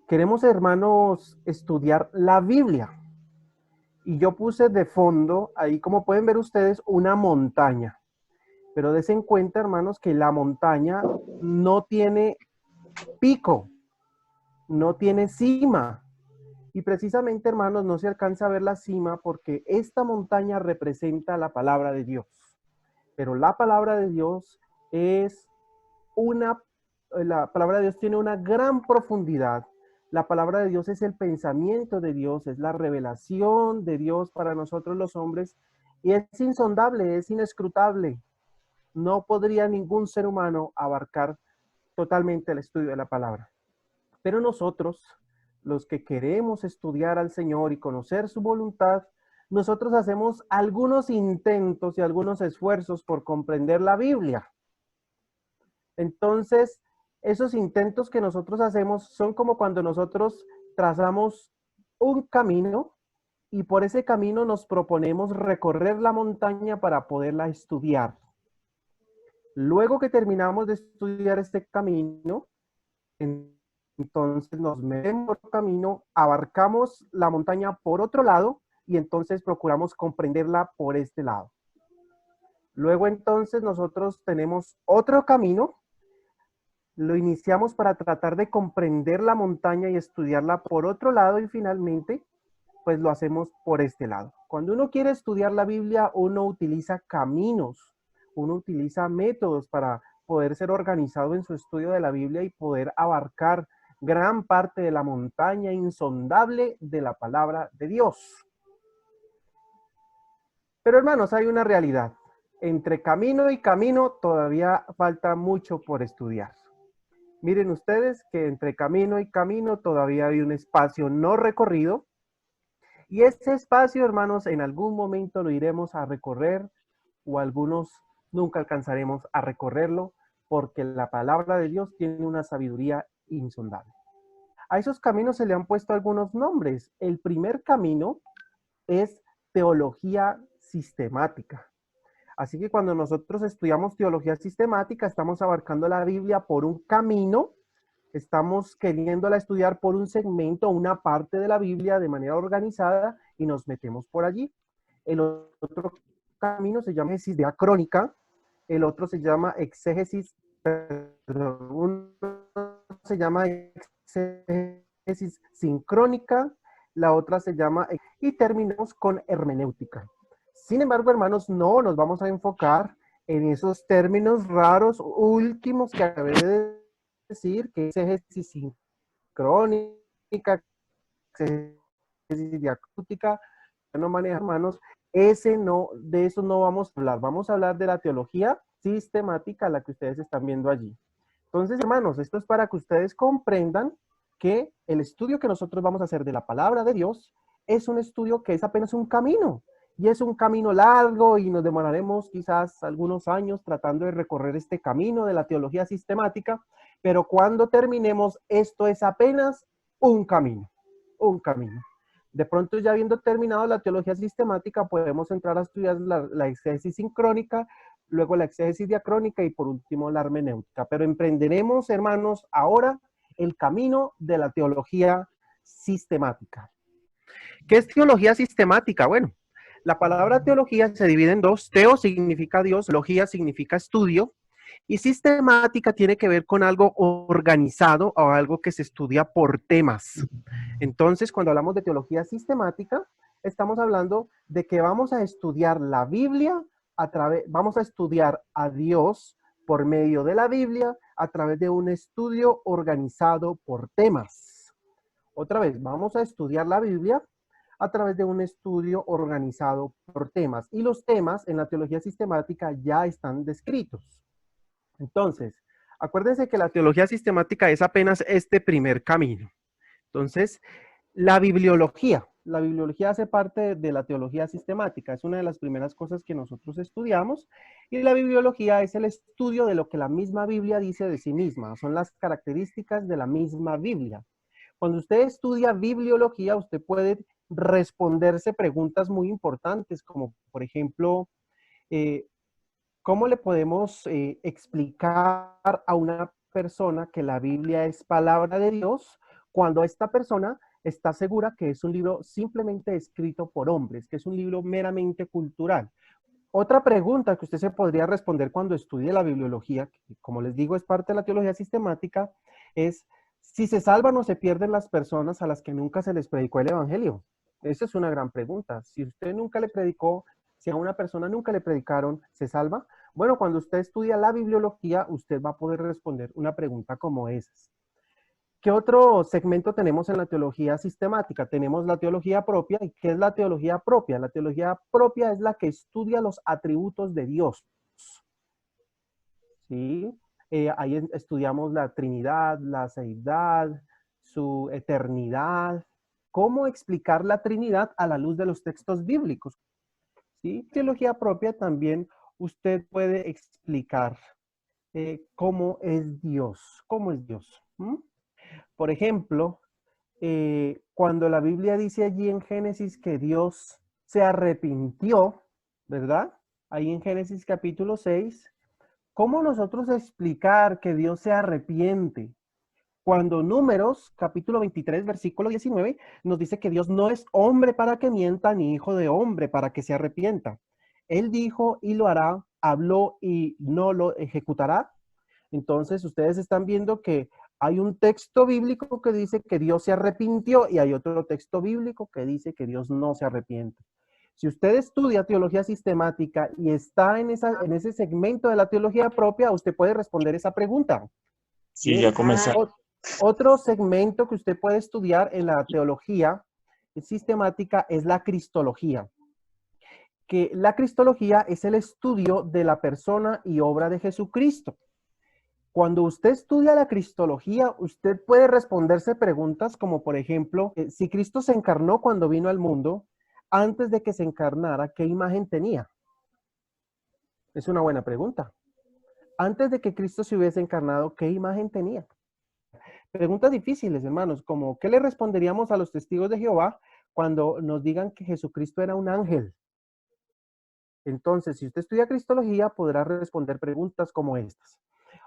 Queremos, hermanos, estudiar la Biblia. Y yo puse de fondo, ahí como pueden ver ustedes, una montaña. Pero des en cuenta, hermanos, que la montaña no tiene pico, no tiene cima. Y precisamente, hermanos, no se alcanza a ver la cima porque esta montaña representa la palabra de Dios. Pero la palabra de Dios es la palabra de Dios tiene una gran profundidad. La palabra de Dios es el pensamiento de Dios, es la revelación de Dios para nosotros los hombres y es insondable, es inescrutable. No podría ningún ser humano abarcar totalmente el estudio de la palabra. Pero nosotros, los que queremos estudiar al Señor y conocer su voluntad, nosotros hacemos algunos intentos y algunos esfuerzos por comprender la Biblia. Entonces, esos intentos que nosotros hacemos son como cuando nosotros trazamos un camino y por ese camino nos proponemos recorrer la montaña para poderla estudiar. Luego que terminamos de estudiar este camino, entonces nos metemos por el camino, abarcamos la montaña por otro lado y entonces procuramos comprenderla por este lado. Luego entonces nosotros tenemos otro camino, lo iniciamos para tratar de comprender la montaña y estudiarla por otro lado y finalmente pues lo hacemos por este lado. Cuando uno quiere estudiar la Biblia, uno utiliza caminos, uno utiliza métodos para poder ser organizado en su estudio de la Biblia y poder abarcar gran parte de la montaña insondable de la palabra de Dios. Pero hermanos, hay una realidad. Entre camino y camino todavía falta mucho por estudiar. Miren ustedes que entre camino y camino todavía hay un espacio no recorrido. Y ese espacio, hermanos, en algún momento lo iremos a recorrer o algunos nunca alcanzaremos a recorrerlo porque la palabra de Dios tiene una sabiduría insondable. A esos caminos se le han puesto algunos nombres. El primer camino es teología sistemática. Así que cuando nosotros estudiamos teología sistemática, estamos abarcando la Biblia por un camino, estamos queriéndola estudiar por un segmento, una parte de la Biblia de manera organizada y nos metemos por allí. El otro camino se llama exégesis diacrónica, el otro se llama exégesis, perdón, uno se llama exégesis sincrónica, la otra se llama, y terminamos con hermenéutica. Sin embargo, hermanos, no nos vamos a enfocar en esos términos raros últimos que acabé de decir, que es exégesis sincrónica, exégesis diacrótica, no maneja, hermanos, de eso no vamos a hablar de la teología sistemática, la que ustedes están viendo allí. Entonces, hermanos, esto es para que ustedes comprendan que el estudio que nosotros vamos a hacer de la palabra de Dios es un estudio que es apenas un camino, y es un camino largo y nos demoraremos quizás algunos años tratando de recorrer este camino de la teología sistemática, pero cuando terminemos, esto es apenas un camino, un camino. De pronto, ya habiendo terminado la teología sistemática, podemos entrar a estudiar la exégesis sincrónica, luego la exégesis diacrónica y por último la hermenéutica. Pero emprenderemos, hermanos, ahora el camino de la teología sistemática. ¿Qué es teología sistemática? Bueno, la palabra teología se divide en dos. Teo significa Dios, logía significa estudio, y sistemática tiene que ver con algo organizado o algo que se estudia por temas. Entonces, cuando hablamos de teología sistemática, estamos hablando de que vamos a estudiar la Biblia, vamos a estudiar a Dios por medio de la Biblia a través de un estudio organizado por temas. Otra vez, vamos a estudiar la Biblia a través de un estudio organizado por temas. Y los temas en la teología sistemática ya están descritos. Entonces, acuérdense que la teología sistemática es apenas este primer camino. Entonces, la bibliología hace parte de la teología sistemática, es una de las primeras cosas que nosotros estudiamos, y la bibliología es el estudio de lo que la misma Biblia dice de sí misma, son las características de la misma Biblia. Cuando usted estudia bibliología, usted puede responderse preguntas muy importantes, como por ejemplo, ¿cómo le podemos explicar a una persona que la Biblia es palabra de Dios cuando esta persona está segura que es un libro simplemente escrito por hombres, que es un libro meramente cultural. Otra pregunta que usted se podría responder cuando estudie la bibliología, que como les digo es parte de la teología sistemática, es si se salvan o se pierden las personas a las que nunca se les predicó el evangelio. Esa es una gran pregunta. Si usted nunca le predicó, si a una persona nunca le predicaron, ¿se salva? Bueno, cuando usted estudia la bibliología, usted va a poder responder una pregunta como esas. ¿Qué otro segmento tenemos en la teología sistemática? Tenemos la teología propia. ¿Y qué es la teología propia? La teología propia es la que estudia los atributos de Dios. ¿Sí? Ahí estudiamos la Trinidad, la Seidad, su eternidad. ¿Cómo explicar la Trinidad a la luz de los textos bíblicos? ¿Sí? Teología propia también usted puede explicar cómo es Dios. ¿Cómo es Dios? ¿Mm? Por ejemplo, cuando la Biblia dice allí en Génesis que Dios se arrepintió, ¿verdad? Ahí en Génesis capítulo 6, ¿cómo nosotros explicar que Dios se arrepiente? Cuando Números, capítulo 23, versículo 19, nos dice que Dios no es hombre para que mienta, ni hijo de hombre para que se arrepienta. Él dijo y lo hará, habló y no lo ejecutará. Entonces, ustedes están viendo que hay un texto bíblico que dice que Dios se arrepintió y hay otro texto bíblico que dice que Dios no se arrepiente. Si usted estudia teología sistemática y está en ese segmento de la teología propia, usted puede responder esa pregunta. Sí, Bien, ya comencé. otro segmento que usted puede estudiar en la teología sistemática es la cristología. Que la cristología es el estudio de la persona y obra de Jesucristo. Cuando usted estudia la cristología, usted puede responderse preguntas como, por ejemplo, si Cristo se encarnó cuando vino al mundo, antes de que se encarnara, ¿qué imagen tenía? Es una buena pregunta. Antes de que Cristo se hubiese encarnado, ¿qué imagen tenía? Preguntas difíciles, hermanos, como ¿qué le responderíamos a los testigos de Jehová cuando nos digan que Jesucristo era un ángel? Entonces, si usted estudia cristología, podrá responder preguntas como estas.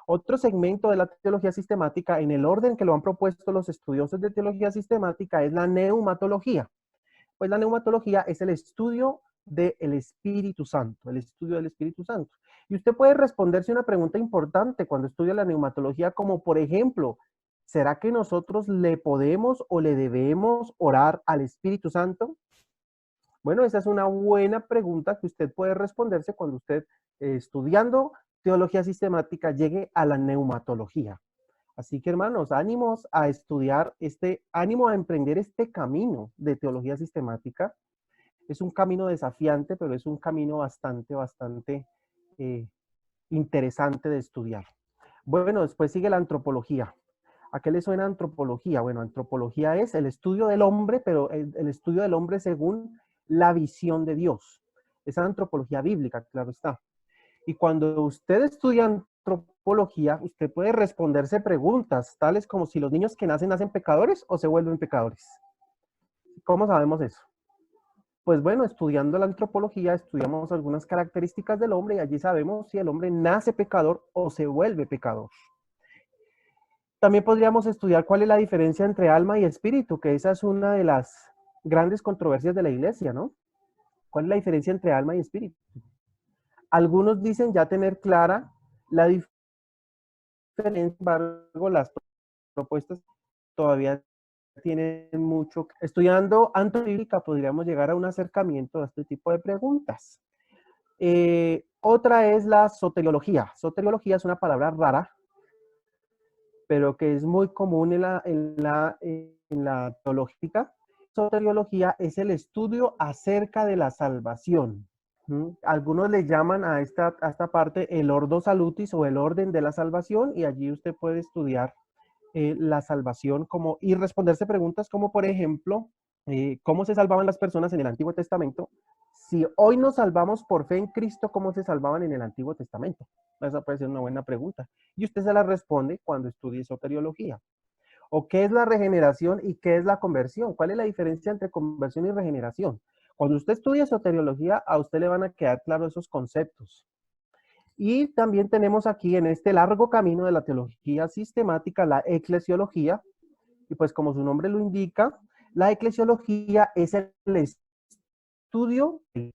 Otro segmento de la teología sistemática, en el orden que lo han propuesto los estudiosos de teología sistemática, es la neumatología. Pues la neumatología es el estudio del Espíritu Santo, el estudio del Espíritu Santo. Y usted puede responderse una pregunta importante cuando estudia la neumatología, como por ejemplo, ¿será que nosotros le podemos o le debemos orar al Espíritu Santo? Bueno, esa es una buena pregunta que usted puede responderse cuando usted, estudiando teología sistemática, llegue a la neumatología. Así que, hermanos, ánimos a estudiar ánimo a emprender este camino de teología sistemática. Es un camino desafiante, pero es un camino bastante interesante de estudiar. Bueno, después sigue la antropología. ¿A qué le suena antropología? Bueno, antropología es el estudio del hombre, pero el estudio del hombre según la visión de Dios. Esa antropología bíblica, claro está. Y cuando usted estudia antropología, usted puede responderse preguntas, tales como si los niños que nacen pecadores o se vuelven pecadores. ¿Cómo sabemos eso? Pues bueno, estudiando la antropología, estudiamos algunas características del hombre y allí sabemos si el hombre nace pecador o se vuelve pecador. También podríamos estudiar cuál es la diferencia entre alma y espíritu, que esa es una de las grandes controversias de la iglesia, ¿no? ¿Cuál es la diferencia entre alma y espíritu? Algunos dicen ya tener clara la diferencia, sin embargo, las propuestas todavía tienen mucho. Estudiando antropología podríamos llegar a un acercamiento a este tipo de preguntas. Otra es la soteriología. Soteriología es una palabra rara, pero que es muy común en la teología. Soteriología es el estudio acerca de la salvación. Algunos le llaman a esta parte el ordo salutis o el orden de la salvación, y allí usted puede estudiar la salvación y responderse preguntas como, por ejemplo, ¿cómo se salvaban las personas en el Antiguo Testamento? Si hoy nos salvamos por fe en Cristo, ¿cómo se salvaban en el Antiguo Testamento? Esa puede ser una buena pregunta. Y usted se la responde cuando estudie soteriología. ¿O qué es la regeneración y qué es la conversión? ¿Cuál es la diferencia entre conversión y regeneración? Cuando usted estudia soteriología, a usted le van a quedar claros esos conceptos. Y también tenemos aquí en este largo camino de la teología sistemática la eclesiología. Y pues como su nombre lo indica, la eclesiología es el estudio de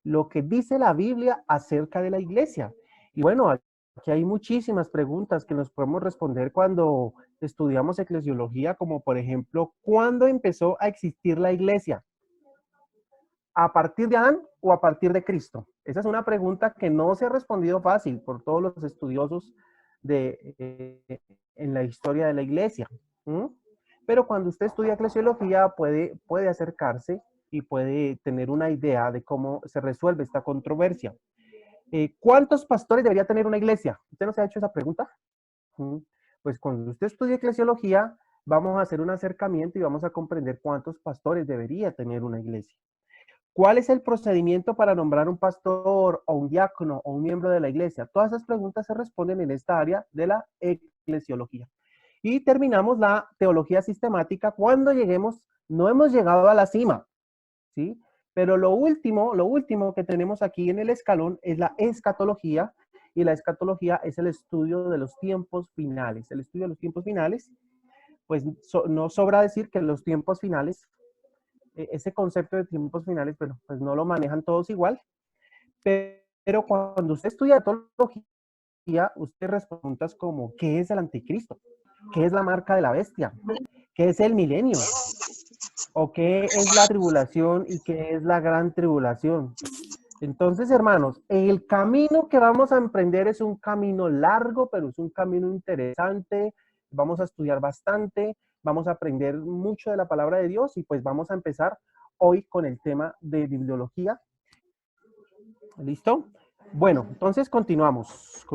lo que dice la Biblia acerca de la iglesia. Y bueno, aquí hay muchísimas preguntas que nos podemos responder cuando estudiamos eclesiología, como por ejemplo, ¿cuándo empezó a existir la iglesia? ¿A partir de Adán o a partir de Cristo? Esa es una pregunta que no se ha respondido fácil por todos los estudiosos en la historia de la iglesia. ¿Mm? Pero cuando usted estudia eclesiología puede acercarse y puede tener una idea de cómo se resuelve esta controversia. ¿Cuántos pastores debería tener una iglesia? ¿Usted no se ha hecho esa pregunta? ¿Mm? Pues cuando usted estudia eclesiología, vamos a hacer un acercamiento y vamos a comprender cuántos pastores debería tener una iglesia. ¿Cuál es el procedimiento para nombrar un pastor o un diácono o un miembro de la iglesia? Todas esas preguntas se responden en esta área de la eclesiología. Y terminamos la teología sistemática cuando lleguemos, no hemos llegado a la cima, ¿sí? Pero lo último que tenemos aquí en el escalón es la escatología, y la escatología es el estudio de los tiempos finales. El estudio de los tiempos finales, pues no sobra decir que los tiempos finales, ese concepto de tiempos finales, pero pues no lo manejan todos igual, pero cuando usted estudia teología, usted responde preguntas como, ¿qué es el anticristo? ¿Qué es la marca de la bestia? ¿Qué es el milenio? ¿O qué es la tribulación y qué es la gran tribulación? Entonces, hermanos, el camino que vamos a emprender es un camino largo, pero es un camino interesante. Vamos a estudiar bastante, vamos a aprender mucho de la palabra de Dios y pues vamos a empezar hoy con el tema de bibliología. ¿Listo? Bueno, entonces continuamos.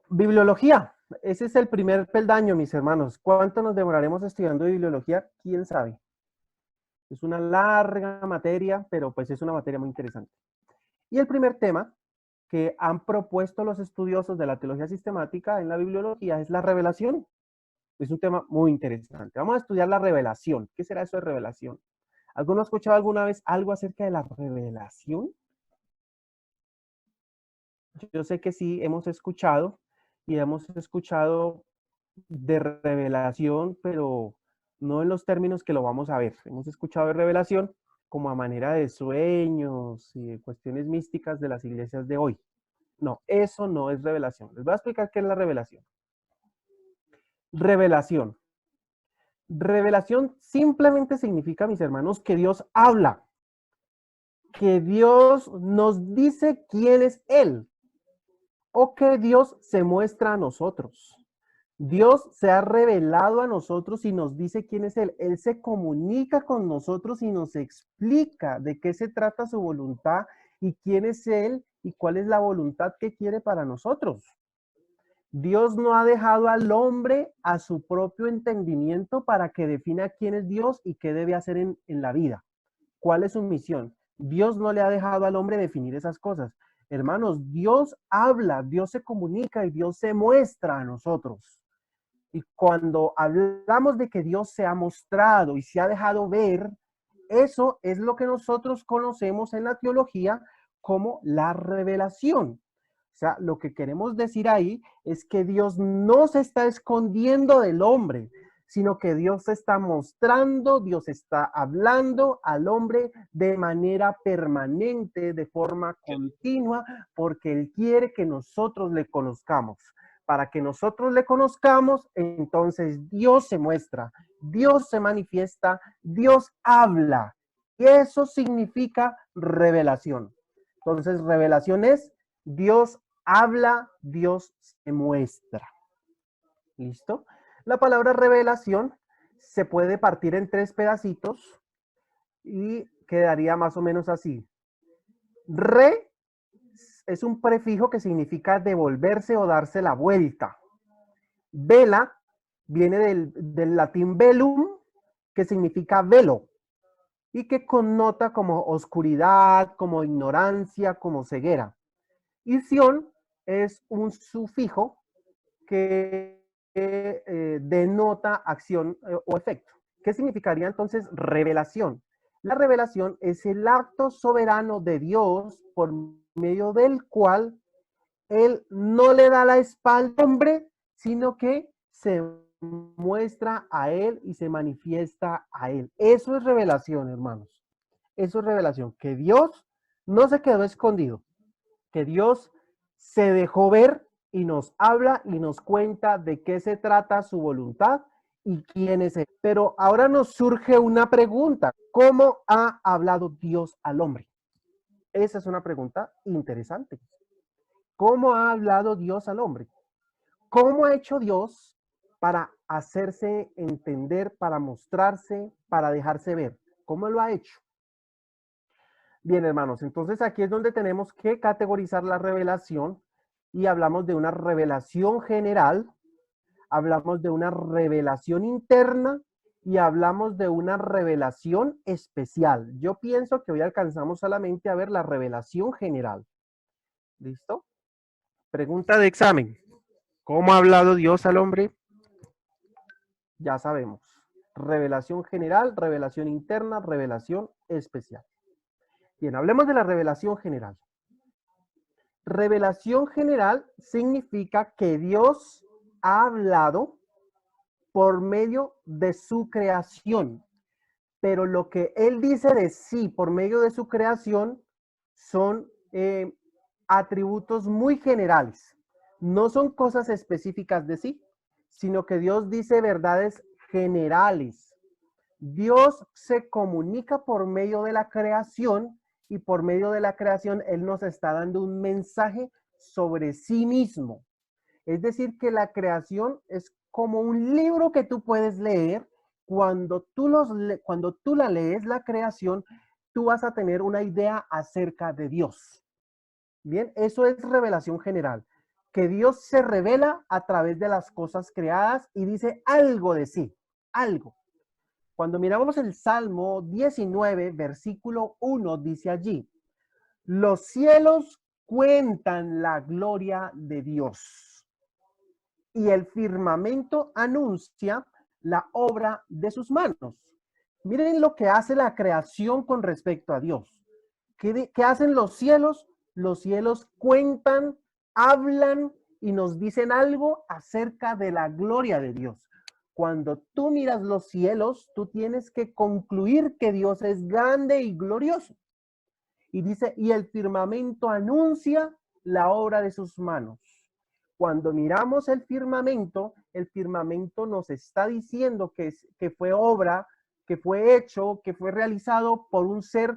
Bibliología. Ese es el primer peldaño, mis hermanos. ¿Cuánto nos demoraremos estudiando bibliología? ¿Quién sabe? Es una larga materia, pero pues es una materia muy interesante. Y el primer tema que han propuesto los estudiosos de la teología sistemática en la bibliología es la revelación. Es un tema muy interesante. Vamos a estudiar la revelación. ¿Qué será eso de revelación? ¿Alguno ha escuchado alguna vez algo acerca de la revelación? Yo sé que sí, hemos escuchado de revelación, pero no en los términos que lo vamos a ver. Hemos escuchado de revelación como a manera de sueños y de cuestiones místicas de las iglesias de hoy. No, eso no es revelación. Les voy a explicar qué es la revelación. Revelación. Revelación simplemente significa, mis hermanos, que Dios habla, que Dios nos dice quién es Él, o que Dios se muestra a nosotros. Dios se ha revelado a nosotros y nos dice quién es Él. Él se comunica con nosotros y nos explica de qué se trata su voluntad y quién es Él y cuál es la voluntad que quiere para nosotros. Dios no ha dejado al hombre a su propio entendimiento para que defina quién es Dios y qué debe hacer en la vida. ¿Cuál es su misión? Dios no le ha dejado al hombre definir esas cosas. Hermanos, Dios habla, Dios se comunica y Dios se muestra a nosotros. Y cuando hablamos de que Dios se ha mostrado y se ha dejado ver, eso es lo que nosotros conocemos en la teología como la revelación. O sea, lo que queremos decir ahí es que Dios no se está escondiendo del hombre, sino que Dios se está mostrando, Dios está hablando al hombre de manera permanente, de forma continua, porque Él quiere que nosotros le conozcamos. Para que nosotros le conozcamos, entonces Dios se muestra, Dios se manifiesta, Dios habla. Y eso significa revelación. Entonces, revelación es Dios habla, Dios se muestra. ¿Listo? La palabra revelación se puede partir en 3 pedacitos y quedaría más o menos así. Re es un prefijo que significa devolverse o darse la vuelta. Vela viene del latín velum, que significa velo, y que connota como oscuridad, como ignorancia, como ceguera. Y sion es un sufijo que denota acción o efecto. ¿Qué significaría entonces revelación? La revelación es el acto soberano de Dios por medio del cual Él no le da la espalda al hombre, sino que se muestra a Él y se manifiesta a Él. Eso es revelación, hermanos. Eso es revelación, que Dios no se quedó escondido, que Dios se dejó ver y nos habla y nos cuenta de qué se trata su voluntad y quién es Él. Pero ahora nos surge una pregunta: ¿cómo ha hablado Dios al hombre? Esa es una pregunta interesante. ¿Cómo ha hablado Dios al hombre? ¿Cómo ha hecho Dios para hacerse entender, para mostrarse, para dejarse ver? ¿Cómo lo ha hecho? Bien, hermanos, entonces aquí es donde tenemos que categorizar la revelación y hablamos de una revelación general, hablamos de una revelación interna y hablamos de una revelación especial. Yo pienso que hoy alcanzamos solamente a ver la revelación general. ¿Listo? Pregunta de examen. ¿Cómo ha hablado Dios al hombre? Ya sabemos. Revelación general, revelación interna, revelación especial. Bien, hablemos de la revelación general. Revelación general significa que Dios ha hablado por medio de su creación, pero lo que Él dice de sí por medio de su creación son atributos muy generales. No son cosas específicas de sí, sino que Dios dice verdades generales. Dios se comunica por medio de la creación y por medio de la creación Él nos está dando un mensaje sobre sí mismo. Es decir, que la creación es como un libro que tú puedes leer. Cuando tú la lees, la creación, tú vas a tener una idea acerca de Dios. Bien, eso es revelación general. Que Dios se revela a través de las cosas creadas y dice algo de sí, algo. Cuando miramos el Salmo 19, versículo 1, dice allí: los cielos cuentan la gloria de Dios y el firmamento anuncia la obra de sus manos. Miren lo que hace la creación con respecto a Dios. ¿Qué hacen los cielos? Los cielos cuentan, hablan y nos dicen algo acerca de la gloria de Dios. Cuando tú miras los cielos, tú tienes que concluir que Dios es grande y glorioso. Y dice, y el firmamento anuncia la obra de sus manos. Cuando miramos el firmamento nos está diciendo que fue obra, que fue hecho, que fue realizado por un ser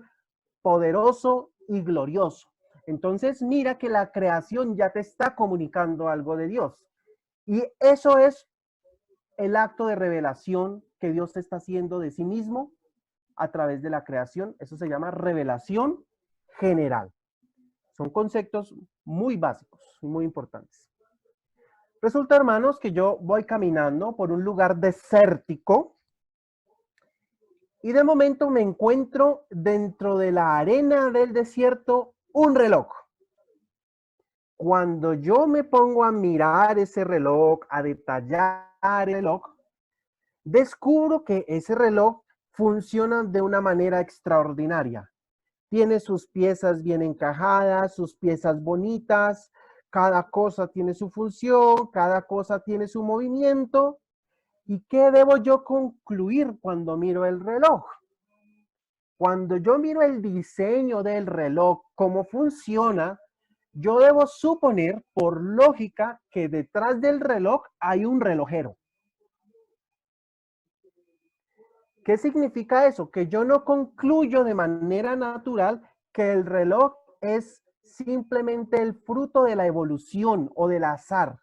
poderoso y glorioso. Entonces mira que la creación ya te está comunicando algo de Dios. Y eso es el acto de revelación que Dios está haciendo de sí mismo a través de la creación. Eso se llama revelación general. Son conceptos muy básicos y muy importantes. Resulta, hermanos, que yo voy caminando por un lugar desértico y de momento me encuentro dentro de la arena del desierto un reloj. Cuando yo me pongo a mirar ese reloj, a detallar el reloj, descubro que ese reloj funciona de una manera extraordinaria. Tiene sus piezas bien encajadas, sus piezas bonitas, cada cosa tiene su función, cada cosa tiene su movimiento. ¿Y qué debo yo concluir cuando miro el reloj? Cuando yo miro el diseño del reloj, cómo funciona, yo debo suponer, por lógica, que detrás del reloj hay un relojero. ¿Qué significa eso? Que yo no concluyo de manera natural que el reloj es simplemente el fruto de la evolución o del azar.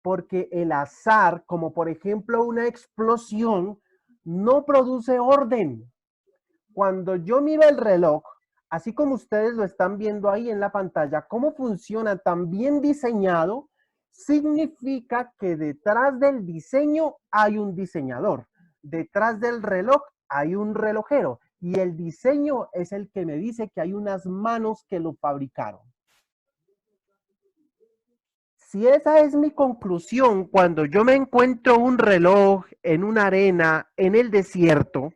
Porque el azar, como por ejemplo una explosión, no produce orden. Cuando yo miro el reloj, así como ustedes lo están viendo ahí en la pantalla, cómo funciona tan bien diseñado, significa que detrás del diseño hay un diseñador. Detrás del reloj hay un relojero y el diseño es el que me dice que hay unas manos que lo fabricaron. Si esa es mi conclusión cuando yo me encuentro un reloj en una arena en el desierto,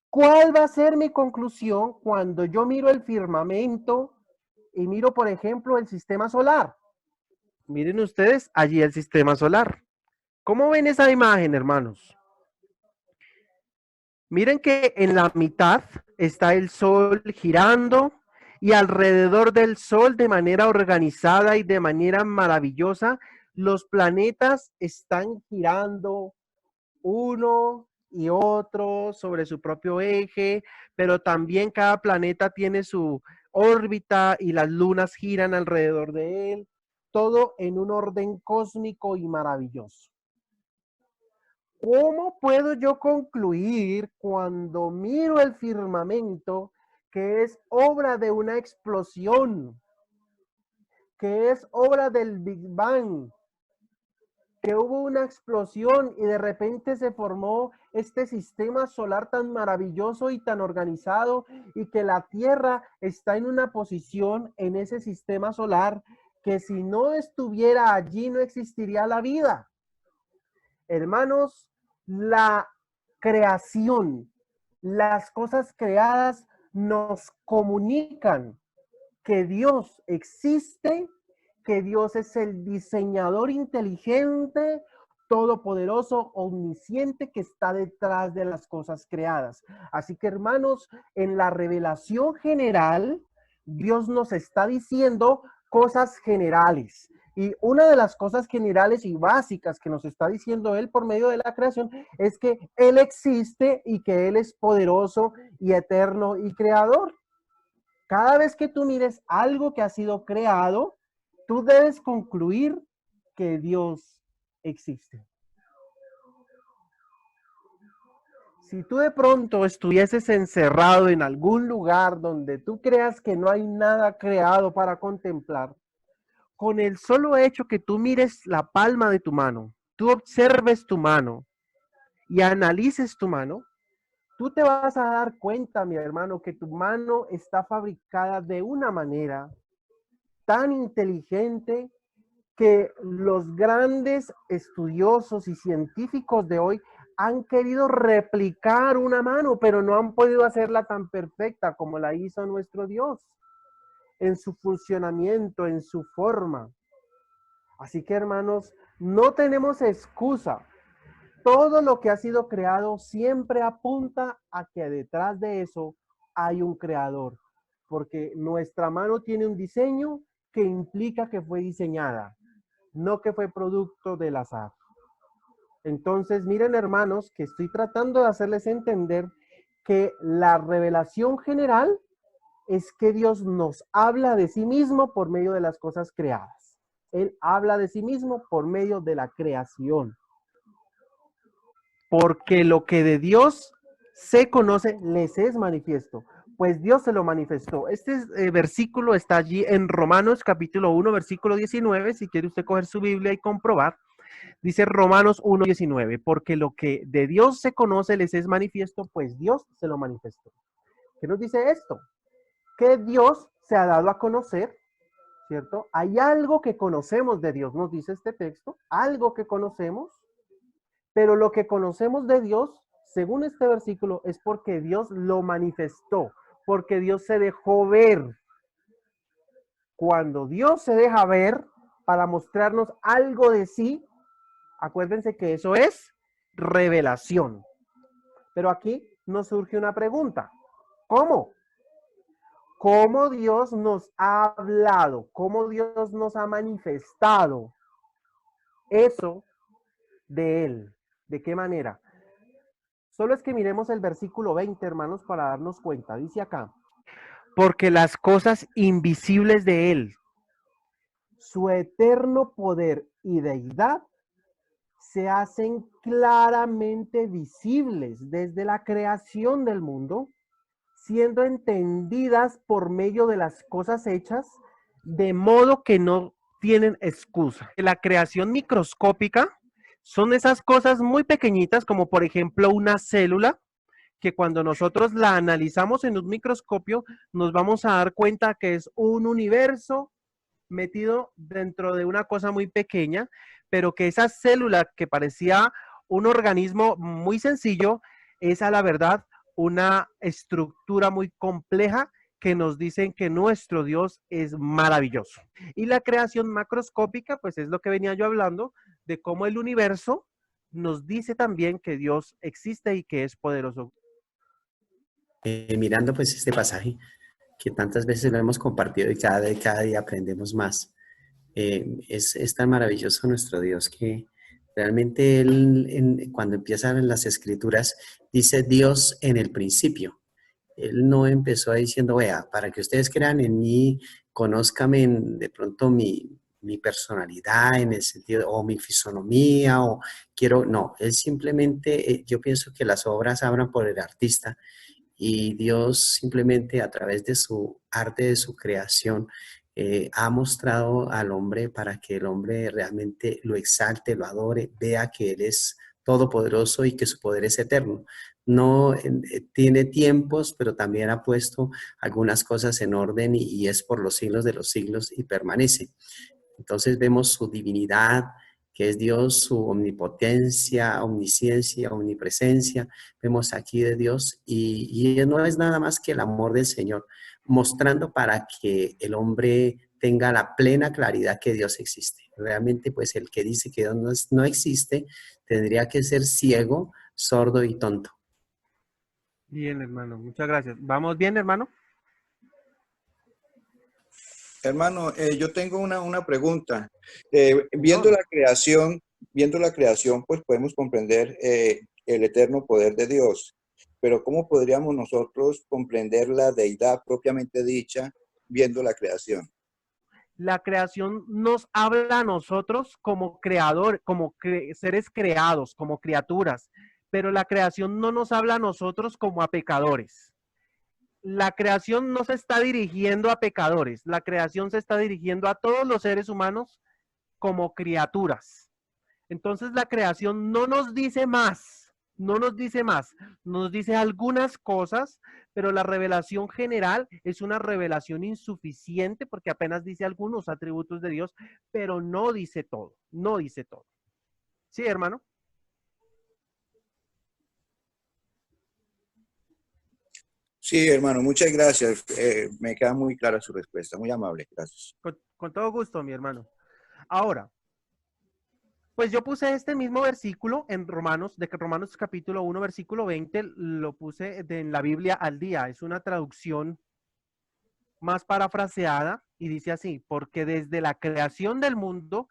¿cuál va a ser mi conclusión cuando yo miro el firmamento y miro, por ejemplo, el sistema solar? Miren ustedes allí el sistema solar. ¿Cómo ven esa imagen, hermanos? Miren que en la mitad está el Sol girando y alrededor del Sol de manera organizada y de manera maravillosa, los planetas están girando uno y otro sobre su propio eje, pero también cada planeta tiene su órbita y las lunas giran alrededor de él, todo en un orden cósmico y maravilloso. ¿Cómo puedo yo concluir cuando miro el firmamento que es obra de una explosión, que es obra del Big Bang, que hubo una explosión y de repente se formó este sistema solar tan maravilloso y tan organizado y que la Tierra está en una posición en ese sistema solar que si no estuviera allí no existiría la vida? Hermanos, la creación, las cosas creadas nos comunican que Dios existe, que Dios es el diseñador inteligente, todopoderoso, omnisciente que está detrás de las cosas creadas. Así que, hermanos, en la revelación general, Dios nos está diciendo cosas generales. Y una de las cosas generales y básicas que nos está diciendo Él por medio de la creación es que Él existe y que Él es poderoso y eterno y creador. Cada vez que tú mires algo que ha sido creado, tú debes concluir que Dios existe. Si tú de pronto estuvieses encerrado en algún lugar donde tú creas que no hay nada creado para contemplar, con el solo hecho que tú mires la palma de tu mano, tú observes tu mano y analices tu mano, tú te vas a dar cuenta, mi hermano, que tu mano está fabricada de una manera tan inteligente que los grandes estudiosos y científicos de hoy han querido replicar una mano, pero no han podido hacerla tan perfecta como la hizo nuestro Dios, en su funcionamiento, en su forma. Así que, hermanos, no tenemos excusa. Todo lo que ha sido creado siempre apunta a que detrás de eso hay un creador, porque nuestra mano tiene un diseño que implica que fue diseñada, no que fue producto del azar. Entonces, miren, hermanos, que estoy tratando de hacerles entender que la revelación general es que Dios nos habla de sí mismo por medio de las cosas creadas. Él habla de sí mismo por medio de la creación. Porque lo que de Dios se conoce les es manifiesto, pues Dios se lo manifestó. Este versículo está allí en Romanos capítulo 1, versículo 19, si quiere usted coger su Biblia y comprobar. Dice Romanos 1:19, porque lo que de Dios se conoce les es manifiesto, pues Dios se lo manifestó. ¿Qué nos dice esto? Que Dios se ha dado a conocer, ¿cierto? Hay algo que conocemos de Dios, nos dice este texto, algo que conocemos, pero lo que conocemos de Dios, según este versículo, es porque Dios lo manifestó, porque Dios se dejó ver. Cuando Dios se deja ver para mostrarnos algo de sí, acuérdense que eso es revelación. Pero aquí nos surge una pregunta. ¿Cómo? ¿Cómo Dios nos ha hablado? ¿Cómo Dios nos ha manifestado eso de Él? ¿De qué manera? Solo es que miremos el versículo 20, hermanos, para darnos cuenta. Dice acá, porque las cosas invisibles de Él, su eterno poder y deidad, se hacen claramente visibles desde la creación del mundo, siendo entendidas por medio de las cosas hechas, de modo que no tienen excusa. La creación microscópica son esas cosas muy pequeñitas, como por ejemplo una célula, que cuando nosotros la analizamos en un microscopio, nos vamos a dar cuenta que es un universo metido dentro de una cosa muy pequeña, pero que esa célula que parecía un organismo muy sencillo, es a la verdad una estructura muy compleja que nos dicen que nuestro Dios es maravilloso. Y la creación macroscópica, pues es lo que venía yo hablando, de cómo el universo nos dice también que Dios existe y que es poderoso. Mirando pues este pasaje que tantas veces lo hemos compartido y cada día aprendemos más. Es tan maravilloso nuestro Dios que realmente Él, cuando empiezan las escrituras, dice Dios en el principio. Él no empezó diciendo, vea, para que ustedes crean en mí, conózcame de pronto mi personalidad en el sentido, o mi fisonomía, o quiero, no, él simplemente, yo pienso que las obras hablan por el artista y Dios simplemente a través de su arte, de su creación, ha mostrado al hombre para que el hombre realmente lo exalte, lo adore, vea que Él es todopoderoso y que su poder es eterno. No tiene tiempos, pero también ha puesto algunas cosas en orden y es por los siglos de los siglos y permanece. Entonces vemos su divinidad, que es Dios, su omnipotencia, omnisciencia, omnipresencia. Vemos aquí de Dios y no es nada más que el amor del Señor, mostrando para que el hombre tenga la plena claridad que Dios existe. Realmente, pues el que dice que Dios no existe, tendría que ser ciego, sordo y tonto. Bien, hermano, muchas gracias. ¿Vamos bien, hermano? Hermano, yo tengo una pregunta. No. Viendo la creación, pues podemos comprender el eterno poder de Dios. Pero ¿cómo podríamos nosotros comprender la deidad propiamente dicha viendo la creación? La creación nos habla a nosotros como creador, como seres creados, como criaturas, pero la creación no nos habla a nosotros como a pecadores. La creación no se está dirigiendo a pecadores, la creación se está dirigiendo a todos los seres humanos como criaturas. Entonces la creación no nos dice más, no nos dice más, nos dice algunas cosas, pero la revelación general es una revelación insuficiente porque apenas dice algunos atributos de Dios, pero no dice todo, no dice todo. ¿Sí, hermano? Sí, hermano, muchas gracias. Me queda muy clara su respuesta. Muy amable, gracias. Con todo gusto, mi hermano. Ahora, pues yo puse este mismo versículo en Romanos, de Romanos capítulo 1, versículo 20, lo puse en la Biblia al día. Es una traducción más parafraseada y dice así, porque desde la creación del mundo,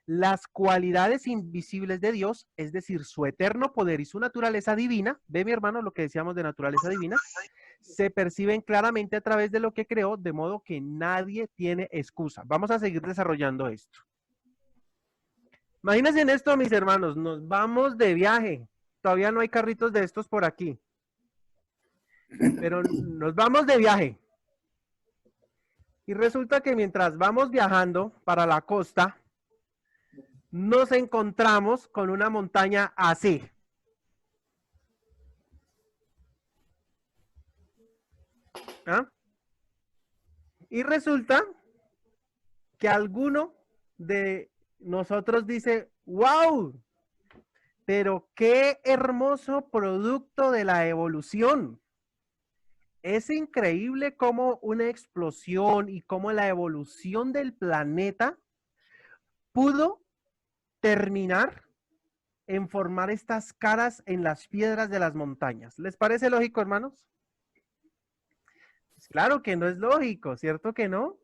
las cualidades invisibles de Dios, es decir, su eterno poder y su naturaleza divina, ve mi hermano lo que decíamos de naturaleza divina, se perciben claramente a través de lo que creó, de modo que nadie tiene excusa. Vamos a seguir desarrollando esto. Imagínense en esto, mis hermanos, nos vamos de viaje. Todavía no hay carritos de estos por aquí, pero nos vamos de viaje. Y resulta que mientras vamos viajando para la costa, nos encontramos con una montaña así. ¿Ah? Y resulta que alguno de nosotros dice, wow, pero qué hermoso producto de la evolución. Es increíble cómo una explosión y cómo la evolución del planeta pudo terminar en formar estas caras en las piedras de las montañas. ¿Les parece lógico, hermanos? Pues claro que no es lógico, ¿cierto que no?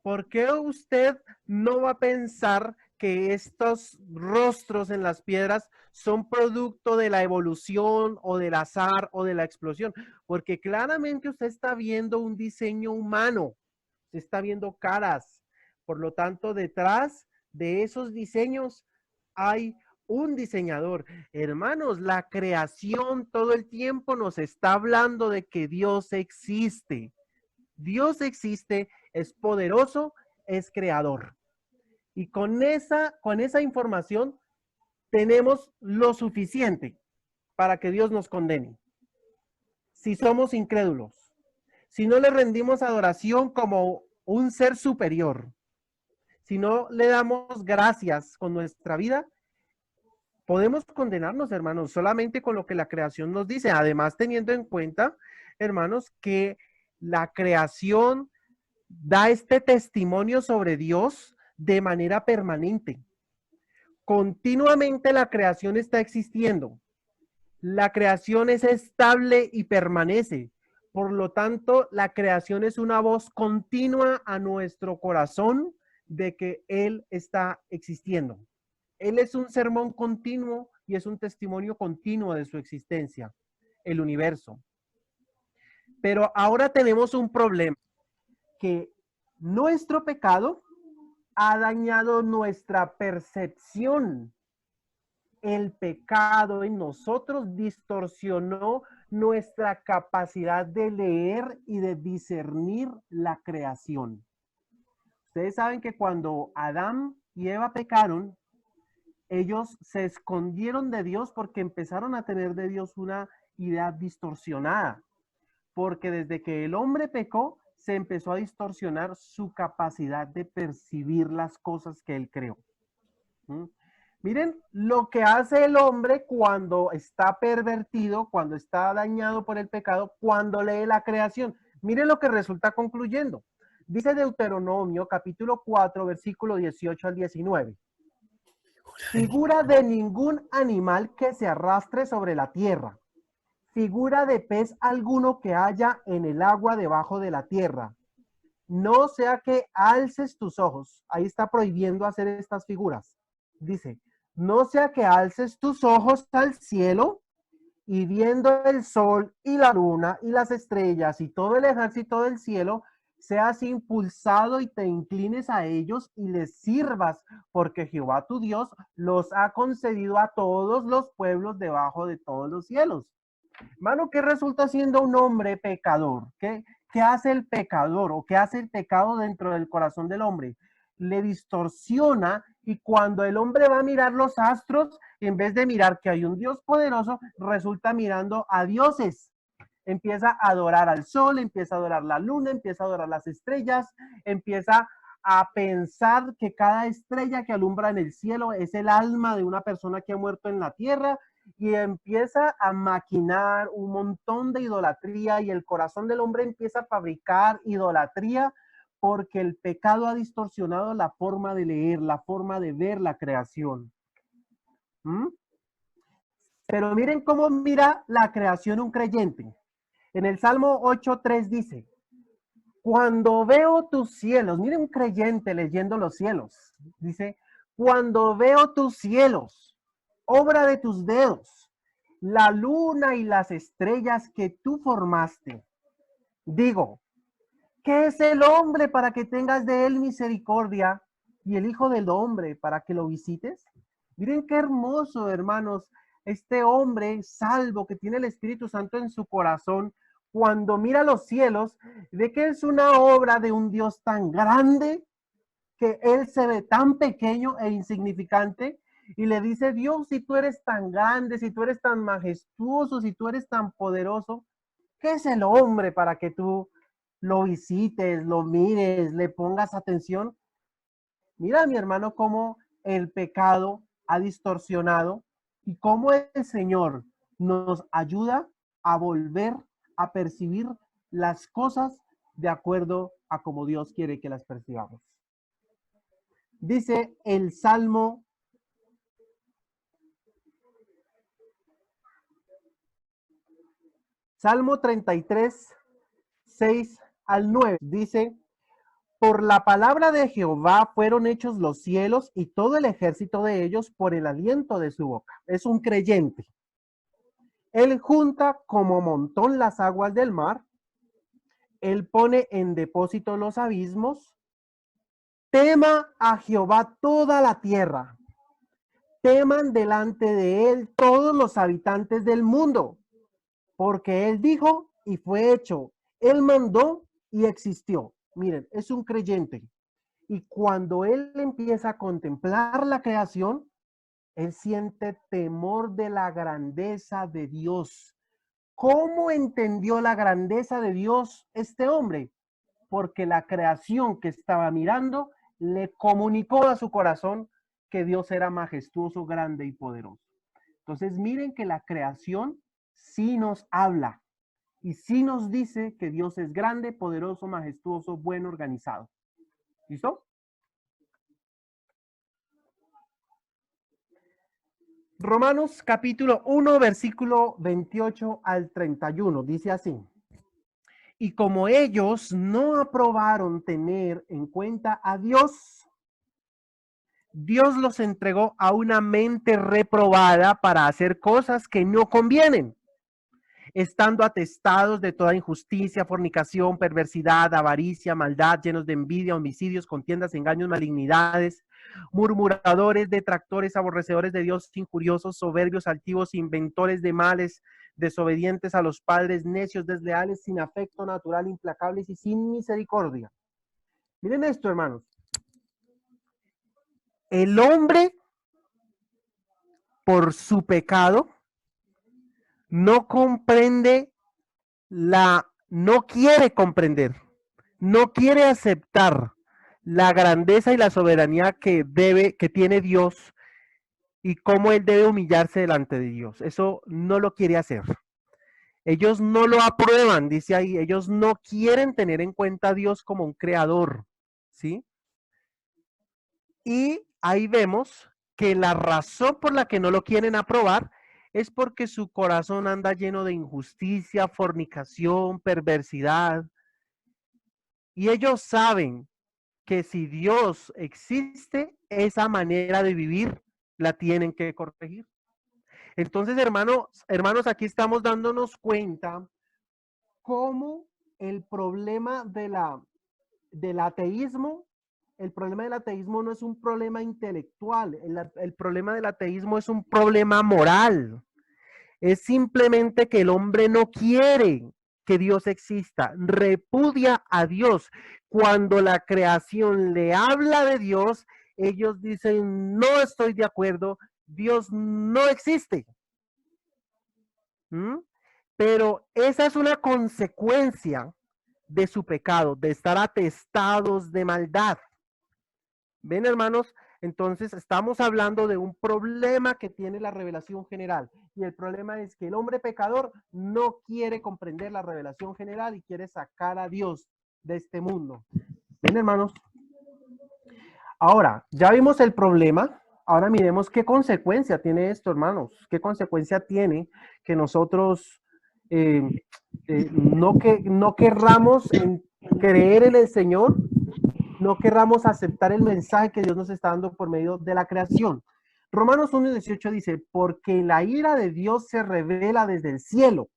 ¿Por qué usted no va a pensar que estos rostros en las piedras son producto de la evolución o del azar o de la explosión? Porque claramente usted está viendo un diseño humano, se está viendo caras. Por lo tanto, detrás de esos diseños hay un diseñador. Hermanos, la creación todo el tiempo nos está hablando de que Dios existe. Dios existe, es poderoso, es creador. Y con esa información tenemos lo suficiente para que Dios nos condene. Si somos incrédulos, si no le rendimos adoración como un ser superior, si no le damos gracias con nuestra vida, podemos condenarnos, hermanos, solamente con lo que la creación nos dice. Además, teniendo en cuenta, hermanos, que la creación da este testimonio sobre Dios de manera permanente. Continuamente la creación está existiendo. La creación es estable y permanece. Por lo tanto, la creación es una voz continua a nuestro corazón de que Él está existiendo. Él es un sermón continuo y es un testimonio continuo de su existencia, el universo. Pero ahora tenemos un problema, que nuestro pecado ha dañado nuestra percepción. El pecado en nosotros distorsionó nuestra capacidad de leer y de discernir la creación. Ustedes saben que cuando Adán y Eva pecaron, ellos se escondieron de Dios porque empezaron a tener de Dios una idea distorsionada. Porque desde que el hombre pecó, se empezó a distorsionar su capacidad de percibir las cosas que él creó. ¿Mm? Miren lo que hace el hombre cuando está pervertido, cuando está dañado por el pecado, cuando lee la creación. Miren lo que resulta concluyendo. Dice Deuteronomio capítulo 4, versículo 18 al 19. Figura de ningún animal que se arrastre sobre la tierra. Figura de pez alguno que haya en el agua debajo de la tierra. No sea que alces tus ojos. Ahí está prohibiendo hacer estas figuras. Dice, no sea que alces tus ojos al cielo y viendo el sol y la luna y las estrellas y todo el ejército del cielo, seas impulsado y te inclines a ellos y les sirvas, porque Jehová tu Dios los ha concedido a todos los pueblos debajo de todos los cielos. Hermano, ¿qué resulta siendo un hombre pecador? ¿Qué hace el pecador o qué hace el pecado dentro del corazón del hombre? Le distorsiona, y cuando el hombre va a mirar los astros, en vez de mirar que hay un Dios poderoso, resulta mirando a dioses. Empieza a adorar al sol, empieza a adorar la luna, empieza a adorar las estrellas, empieza a pensar que cada estrella que alumbra en el cielo es el alma de una persona que ha muerto en la tierra, y empieza a maquinar un montón de idolatría, y el corazón del hombre empieza a fabricar idolatría porque el pecado ha distorsionado la forma de leer, la forma de ver la creación. ¿Mm? Pero miren cómo mira la creación un creyente. En el Salmo 8:3 dice, cuando veo tus cielos, miren un creyente leyendo los cielos, dice, cuando veo tus cielos, obra de tus dedos, la luna y las estrellas que tú formaste, digo, ¿qué es el hombre para que tengas de él misericordia y el hijo del hombre para que lo visites? Miren qué hermoso, hermanos, este hombre salvo que tiene el Espíritu Santo en su corazón, cuando mira los cielos, ve que es una obra de un Dios tan grande que él se ve tan pequeño e insignificante, y le dice, Dios, si tú eres tan grande, si tú eres tan majestuoso, si tú eres tan poderoso, ¿qué es el hombre para que tú lo visites, lo mires, le pongas atención? Mira, mi hermano, cómo el pecado ha distorsionado y cómo el Señor nos ayuda a volver a percibir las cosas de acuerdo a como Dios quiere que las percibamos. Dice el Salmo 33, 6 al 9, dice, por la palabra de Jehová fueron hechos los cielos y todo el ejército de ellos por el aliento de su boca. Es un creyente. Él junta como montón las aguas del mar. Él pone en depósito los abismos. Tema a Jehová toda la tierra. Teman delante de él todos los habitantes del mundo. Porque él dijo y fue hecho. Él mandó y existió. Miren, es un creyente. Y cuando él empieza a contemplar la creación, él siente temor de la grandeza de Dios. ¿Cómo entendió la grandeza de Dios este hombre? Porque la creación que estaba mirando le comunicó a su corazón que Dios era majestuoso, grande y poderoso. Entonces miren que la creación sí nos habla. y sí nos dice que Dios es grande, poderoso, majestuoso, bueno, organizado. ¿Listo? Romanos capítulo 1, versículo 28 al 31, dice así. Y como ellos no aprobaron tener en cuenta a Dios, Dios los entregó a una mente reprobada para hacer cosas que no convienen, estando atestados de toda injusticia, fornicación, perversidad, avaricia, maldad, llenos de envidia, homicidios, contiendas, engaños, malignidades, murmuradores, detractores, aborrecedores de Dios, injuriosos, soberbios, altivos, inventores de males, desobedientes a los padres, necios, desleales, sin afecto natural, implacables y sin misericordia. Miren esto, hermanos. El hombre, por su pecado, no comprende no quiere comprender, no quiere aceptar la grandeza y la soberanía que tiene Dios y cómo él debe humillarse delante de Dios. Eso no lo quiere hacer. Ellos no lo aprueban, dice ahí, ellos no quieren tener en cuenta a Dios como un creador, ¿sí? Y ahí vemos que la razón por la que no lo quieren aprobar es porque su corazón anda lleno de injusticia, fornicación, perversidad. Y ellos saben que si Dios existe, esa manera de vivir la tienen que corregir. Entonces, hermanos, aquí estamos dándonos cuenta cómo el problema del ateísmo, el problema del ateísmo no es un problema intelectual, el problema del ateísmo es un problema moral. Es simplemente que el hombre no quiere que Dios exista, repudia a Dios. Cuando la creación le habla de Dios, ellos dicen, no estoy de acuerdo, Dios no existe. ¿Mm? Pero esa es una consecuencia de su pecado, de estar atestados de maldad. ¿Ven, hermanos? Entonces estamos hablando de un problema que tiene la revelación general. Y el problema es que el hombre pecador no quiere comprender la revelación general y quiere sacar a Dios de este mundo. ¿Ven, hermanos? Ahora, ya vimos el problema. Ahora miremos qué consecuencia tiene esto, hermanos. ¿Qué consecuencia tiene que nosotros no querramos creer en el Señor? No querramos aceptar el mensaje que Dios nos está dando por medio de la creación. Romanos 1:18 dice, porque la ira de Dios se revela desde el cielo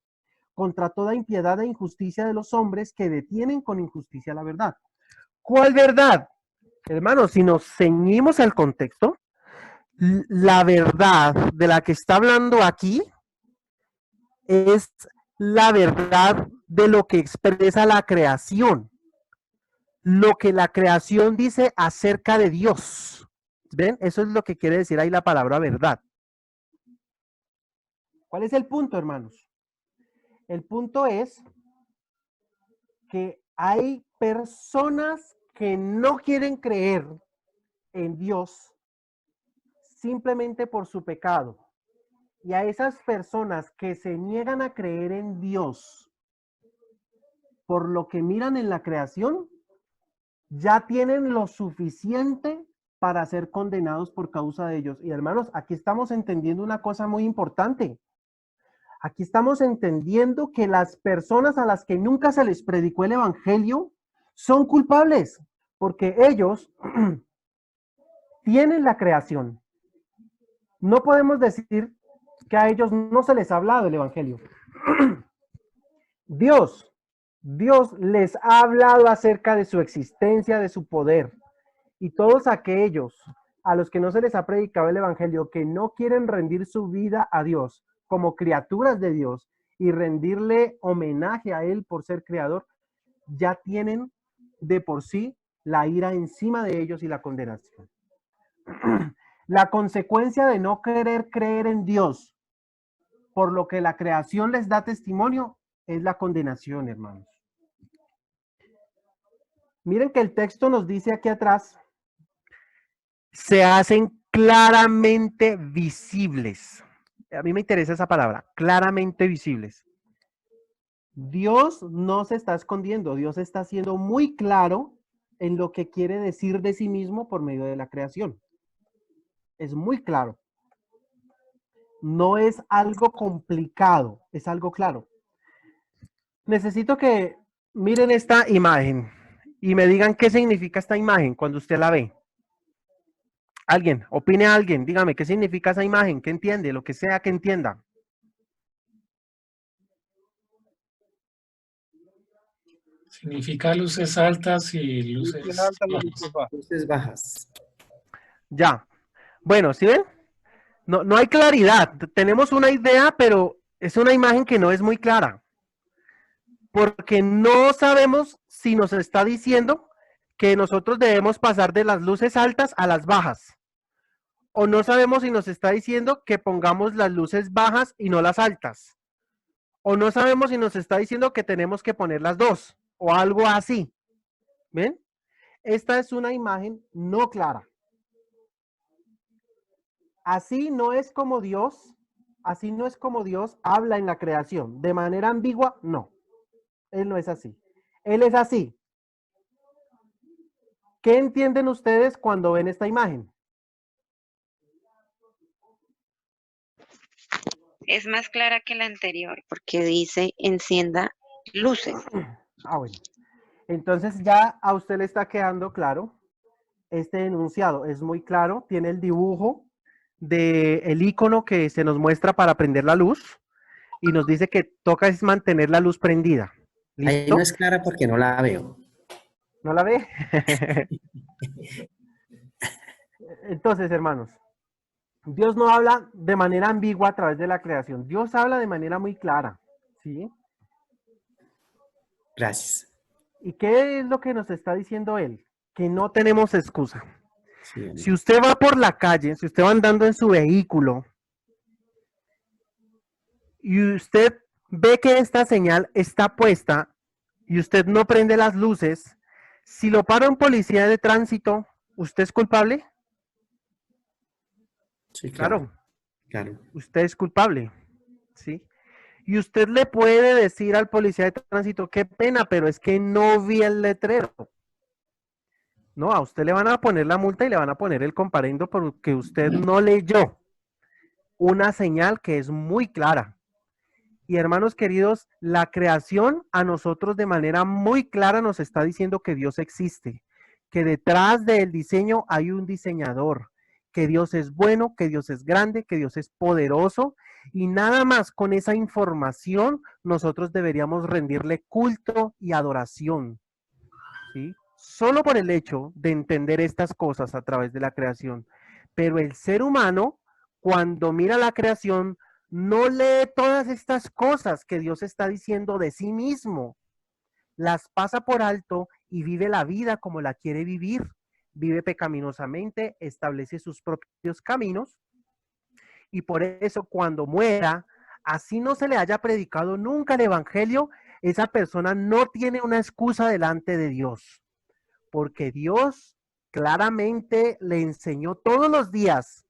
contra toda impiedad e injusticia de los hombres que detienen con injusticia la verdad. ¿Cuál verdad? Hermanos, si nos ceñimos al contexto, la verdad de la que está hablando aquí es la verdad de lo que expresa la creación. Lo que la creación dice acerca de Dios. ¿Ven? Eso es lo que quiere decir ahí la palabra verdad. ¿Cuál es el punto, hermanos? El punto es que hay personas que no quieren creer en Dios simplemente por su pecado. Y a esas personas que se niegan a creer en Dios por lo que miran en la creación, ya tienen lo suficiente para ser condenados por causa de ellos. Y hermanos, aquí estamos entendiendo una cosa muy importante. Aquí estamos entendiendo que las personas a las que nunca se les predicó el evangelio son culpables, porque ellos tienen la creación. No podemos decir que a ellos no se les ha hablado el evangelio. Dios les ha hablado acerca de su existencia, de su poder. Y todos aquellos a los que no se les ha predicado el evangelio, que no quieren rendir su vida a Dios como criaturas de Dios y rendirle homenaje a Él por ser creador, ya tienen de por sí la ira encima de ellos y la condenación. La consecuencia de no querer creer en Dios por lo que la creación les da testimonio es la condenación, hermanos. Miren que el texto nos dice aquí atrás, se hacen claramente visibles. A mí me interesa esa palabra, claramente visibles. Dios no se está escondiendo, Dios está siendo muy claro en lo que quiere decir de sí mismo por medio de la creación. Es muy claro. No es algo complicado, es algo claro. Necesito que miren esta imagen y me digan qué significa esta imagen cuando usted la ve. Alguien, opine a alguien, dígame qué significa esa imagen, qué entiende, lo que sea que entienda. Significa luces altas y Luces luces altas y luces bajas. bajas. Luces bajas. Ya. Bueno, ¿sí ven? No hay claridad. Tenemos una idea, pero es una imagen que no es muy clara. Porque no sabemos si nos está diciendo que nosotros debemos pasar de las luces altas a las bajas. O no sabemos si nos está diciendo que pongamos las luces bajas y no las altas. O no sabemos si nos está diciendo que tenemos que poner las dos. O algo así. ¿Ven? Esta es una imagen no clara. Así no es como Dios habla en la creación. De manera ambigua, no. Él no es así. Él es así. ¿Qué entienden ustedes cuando ven esta imagen? Es más clara que la anterior porque dice encienda luces. Bueno. Entonces ya a usted le está quedando claro. Este enunciado es muy claro. Tiene el dibujo del icono que se nos muestra para prender la luz. Y nos dice que toca es mantener la luz prendida. Ahí ¿Listo? no es clara porque no la veo. ¿No la ve? Entonces, hermanos, Dios no habla de manera ambigua a través de la creación. Dios habla de manera muy clara, ¿sí? Gracias. ¿Y qué es lo que nos está diciendo Él? Que no tenemos excusa. Sí, amén. Si usted va por la calle, si usted va andando en su vehículo y usted ve que esta señal está puesta y usted no prende las luces, si lo para un policía de tránsito, ¿usted es culpable? Sí, Claro, claro. usted es culpable, ¿sí? Y usted le puede decir al policía de tránsito, qué pena, pero es que no vi el letrero. No, a usted le van a poner la multa y le van a poner el comparendo porque usted no leyó una señal que es muy clara. Y hermanos queridos, la creación a nosotros de manera muy clara nos está diciendo que Dios existe, que detrás del diseño hay un diseñador, que Dios es bueno, que Dios es grande, que Dios es poderoso, y nada más con esa información nosotros deberíamos rendirle culto y adoración, ¿sí? Solo por el hecho de entender estas cosas a través de la creación. Pero el ser humano, cuando mira la creación, no lee todas estas cosas que Dios está diciendo de sí mismo. Las pasa por alto y vive la vida como la quiere vivir. Vive pecaminosamente, establece sus propios caminos. Y por eso cuando muera, así no se le haya predicado nunca el evangelio, esa persona no tiene una excusa delante de Dios. Porque Dios claramente le enseñó todos los días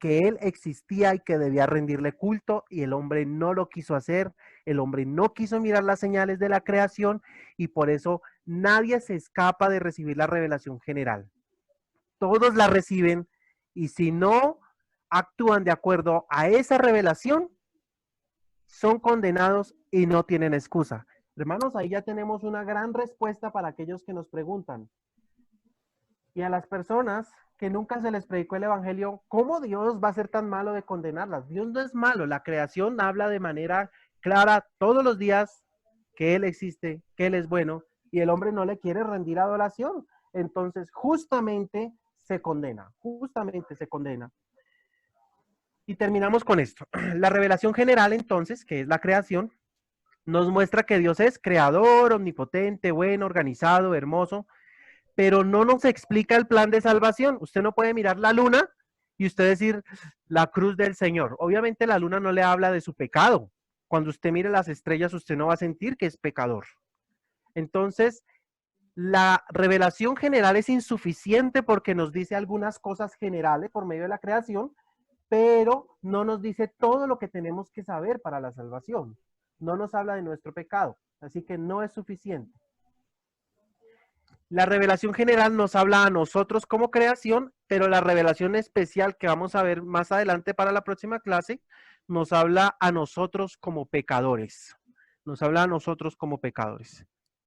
que Él existía y que debía rendirle culto, y el hombre no lo quiso hacer, el hombre no quiso mirar las señales de la creación, y por eso nadie se escapa de recibir la revelación general. Todos la reciben, y si no actúan de acuerdo a esa revelación, son condenados y no tienen excusa. Hermanos, ahí ya tenemos una gran respuesta para aquellos que nos preguntan. Y a las personas que nunca se les predicó el evangelio, ¿cómo Dios va a ser tan malo de condenarlas? Dios no es malo, la creación habla de manera clara todos los días que Él existe, que Él es bueno, y el hombre no le quiere rendir adoración. Entonces, justamente se condena, justamente se condena. Y terminamos con esto. La revelación general, entonces, que es la creación, nos muestra que Dios es creador, omnipotente, bueno, organizado, hermoso, pero no nos explica el plan de salvación. Usted no puede mirar la luna y usted decir la cruz del Señor. Obviamente la luna no le habla de su pecado. Cuando usted mire las estrellas, usted no va a sentir que es pecador. Entonces, la revelación general es insuficiente porque nos dice algunas cosas generales por medio de la creación, pero no nos dice todo lo que tenemos que saber para la salvación. no nos habla de nuestro pecado, así que no es suficiente. La revelación general nos habla a nosotros como creación, pero la revelación especial que vamos a ver más adelante para la próxima clase, nos habla a nosotros como pecadores. Nos habla a nosotros como pecadores.